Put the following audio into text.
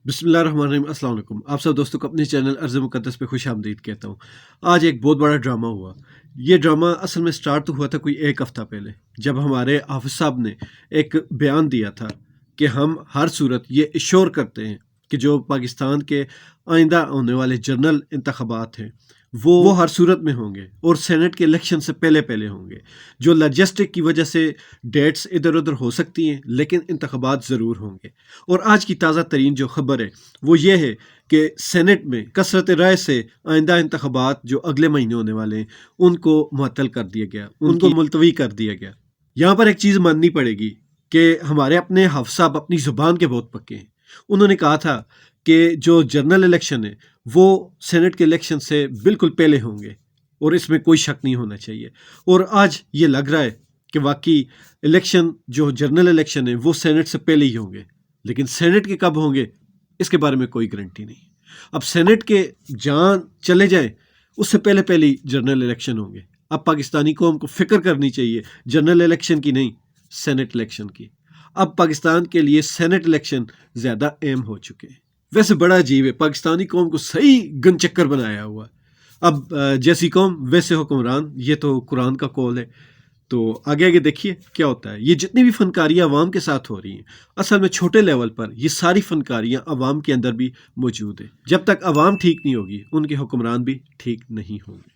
بسم اللہ الرحمن الرحیم۔ السلام علیکم، آپ سب دوستوں کو اپنے چینل ارض مقدس پہ خوش آمدید کہتا ہوں۔ آج ایک بہت بڑا ڈرامہ ہوا۔ یہ ڈرامہ اصل میں سٹارٹ تو ہوا تھا کوئی ایک ہفتہ پہلے، جب ہمارے حافظ صاحب نے ایک بیان دیا تھا کہ ہم ہر صورت یہ ایشور کرتے ہیں کہ جو پاکستان کے آئندہ ہونے والے جنرل انتخابات ہیں وہ ہر صورت میں ہوں گے اور سینٹ کے الیکشن سے پہلے ہوں گے۔ جو لاجسٹک کی وجہ سے ڈیٹس ادھر ادھر ہو سکتی ہیں لیکن انتخابات ضرور ہوں گے۔ اور آج کی تازہ ترین جو خبر ہے وہ یہ ہے کہ سینٹ میں کثرت رائے سے آئندہ انتخابات جو اگلے مہینے ہونے والے ہیں ان کو معطل کر دیا گیا، ان کو ملتوی کر دیا گیا۔ یہاں پر ایک چیز ماننی پڑے گی کہ ہمارے اپنے حافظ صاحب اپنی زبان کے بہت پکے ہیں۔ انہوں نے کہا تھا کہ جو جنرل الیکشن ہے وہ سینٹ کے الیکشن سے بالکل پہلے ہوں گے اور اس میں کوئی شک نہیں ہونا چاہیے۔ اور آج یہ لگ رہا ہے کہ واقعی الیکشن جو جنرل الیکشن ہے وہ سینٹ سے پہلے ہی ہوں گے، لیکن سینٹ کے کب ہوں گے اس کے بارے میں کوئی گارنٹی نہیں۔ اب سینٹ کے جان چلے جائیں اس سے پہلے ہی جنرل الیکشن ہوں گے۔ اب پاکستانی قوم کو فکر کرنی چاہیے جنرل الیکشن کی نہیں، سینٹ الیکشن کی۔ اب پاکستان کے لیے سینٹ الیکشن زیادہ اہم ہو چکے ہیں۔ ویسے بڑا عجیب ہے، پاکستانی قوم کو صحیح گن چکر بنایا ہوا۔ اب جیسی قوم ویسے حکمران، یہ تو قرآن کا قول ہے۔ تو آگے دیکھیے کیا ہوتا ہے۔ یہ جتنی بھی فنکاریاں عوام کے ساتھ ہو رہی ہیں اصل میں چھوٹے لیول پر یہ ساری فنکاریاں عوام کے اندر بھی موجود ہیں۔ جب تک عوام ٹھیک نہیں ہوگی ان کے حکمران بھی ٹھیک نہیں ہوں گے۔